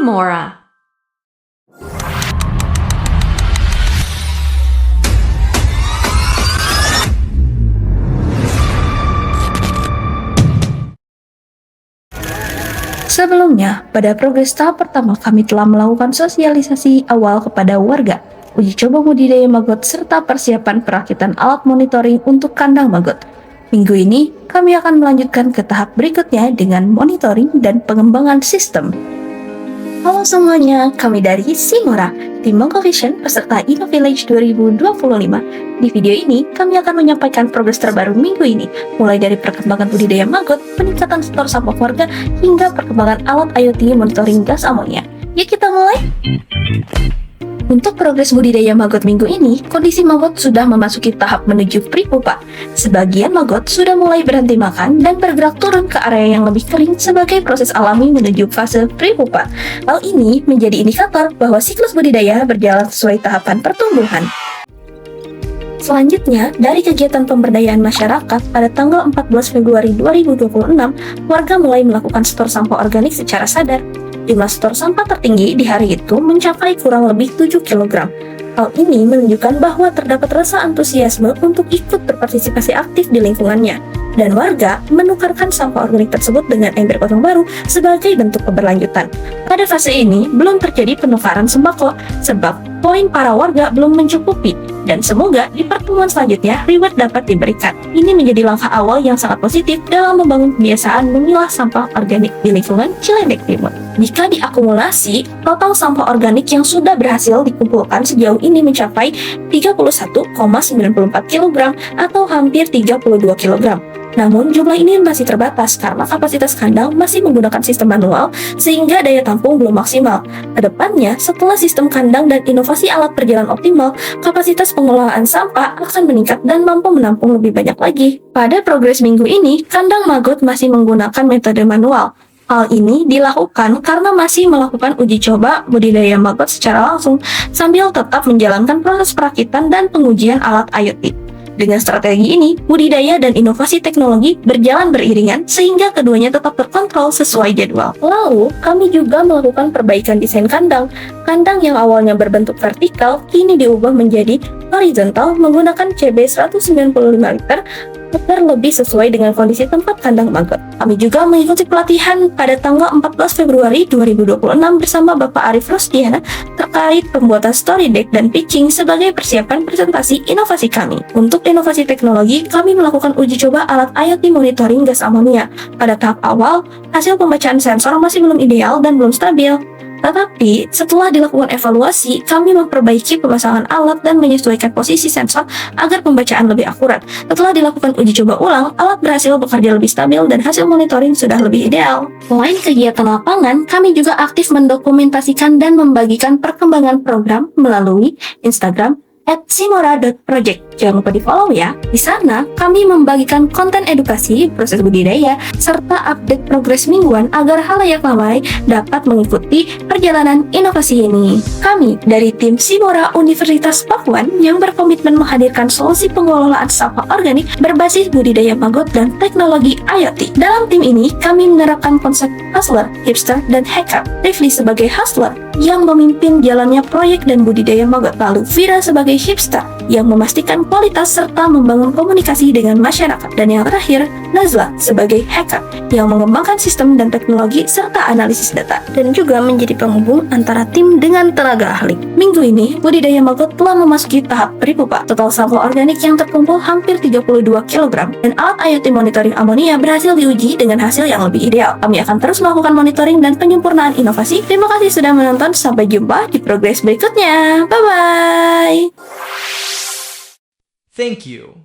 Simora. Sebelumnya, pada progres tahap pertama kami telah melakukan sosialisasi awal kepada warga, uji coba budidaya maggot serta persiapan perakitan alat monitoring untuk kandang maggot. Minggu ini, kami akan melanjutkan ke tahap berikutnya dengan monitoring dan pengembangan sistem. Halo semuanya, kami dari Simora, tim Mongko Vision peserta InnoVillage 2025. Di video ini, kami akan menyampaikan progres terbaru minggu ini, mulai dari perkembangan budidaya maggot, peningkatan stor sampah warga, hingga perkembangan alat IoT monitoring gas amonia. Yuk kita mulai! Untuk progres budidaya maggot minggu ini, kondisi maggot sudah memasuki tahap menuju pre-pupa. Sebagian maggot sudah mulai berhenti makan dan bergerak turun ke area yang lebih kering sebagai proses alami menuju fase pre-pupa. Hal ini menjadi indikator bahwa siklus budidaya berjalan sesuai tahapan pertumbuhan. Selanjutnya, dari kegiatan pemberdayaan masyarakat pada tanggal 14 Februari 2026, warga mulai melakukan stor sampah organik secara sadar. Jumlah stor sampah tertinggi di hari itu mencapai kurang lebih 7 kg. Hal ini menunjukkan bahwa terdapat rasa antusiasme untuk ikut berpartisipasi aktif di lingkungannya, dan warga menukarkan sampah organik tersebut dengan ember kosong baru sebagai bentuk keberlanjutan. Pada fase ini, belum terjadi penukaran sembako, sebab poin para warga belum mencukupi, dan semoga di pertemuan selanjutnya reward dapat diberikan. Ini menjadi langkah awal yang sangat positif dalam membangun kebiasaan memilah sampah organik di lingkungan Ciledug Timur. Jika diakumulasi, total sampah organik yang sudah berhasil dikumpulkan sejauh ini mencapai 31,94 kg atau hampir 32 kg. Namun jumlah ini masih terbatas karena kapasitas kandang masih menggunakan sistem manual sehingga daya tampung belum maksimal. Kedepannya, setelah sistem kandang dan inovasi alat berjalan optimal, kapasitas pengelolaan sampah akan meningkat dan mampu menampung lebih banyak lagi. Pada progres minggu ini, kandang maggot masih menggunakan metode manual. Hal ini dilakukan karena masih melakukan uji coba budidaya maggot secara langsung sambil tetap menjalankan proses perakitan dan pengujian alat IoT. Dengan strategi ini, budidaya dan inovasi teknologi berjalan beriringan sehingga keduanya tetap terkontrol sesuai jadwal. Lalu, kami juga melakukan perbaikan desain kandang. Kandang yang awalnya berbentuk vertikal kini diubah menjadi horizontal menggunakan CB 195 liter agar lebih sesuai dengan kondisi tempat kandang maggot. Kami juga mengikuti pelatihan pada tanggal 14 Februari 2026 bersama Bapak Arif Rosdiana terkait pembuatan story deck dan pitching sebagai persiapan presentasi inovasi kami. Untuk inovasi teknologi, kami melakukan uji coba alat IoT monitoring gas amonia. Pada tahap awal, hasil pembacaan sensor masih belum ideal dan belum stabil. Tetapi, setelah dilakukan evaluasi, kami memperbaiki pemasangan alat dan menyesuaikan posisi sensor agar pembacaan lebih akurat. Setelah dilakukan uji coba ulang, alat berhasil bekerja lebih stabil dan hasil monitoring sudah lebih ideal. Selain kegiatan lapangan, kami juga aktif mendokumentasikan dan membagikan perkembangan program melalui Instagram @simora.project. Jangan lupa di-follow ya. Di sana, kami membagikan konten edukasi, proses budidaya, serta update progres mingguan agar halayak ramai dapat mengikuti perjalanan inovasi ini. Kami dari tim Simora Universitas Pakuan yang berkomitmen menghadirkan solusi pengelolaan sampah organik berbasis budidaya maggot dan teknologi IoT. Dalam tim ini, kami menerapkan konsep hustler, hipster, dan hacker. Rifli sebagai hustler yang memimpin jalannya proyek dan budidaya maggot, lalu Vira sebagai hipster yang memastikan kualitas serta membangun komunikasi dengan masyarakat, dan yang terakhir Nazla sebagai hacker yang mengembangkan sistem dan teknologi serta analisis data dan juga menjadi penghubung antara tim dengan tenaga ahli. Minggu ini, budidaya maggot telah memasuki tahap pre-pupa. Total sampah organik yang terkumpul hampir 32 kg dan alat IoT monitoring amonia berhasil diuji dengan hasil yang lebih ideal. Kami akan terus melakukan monitoring dan penyempurnaan inovasi. Terima kasih sudah menonton, sampai jumpa di progres berikutnya. Bye-bye! Thank you.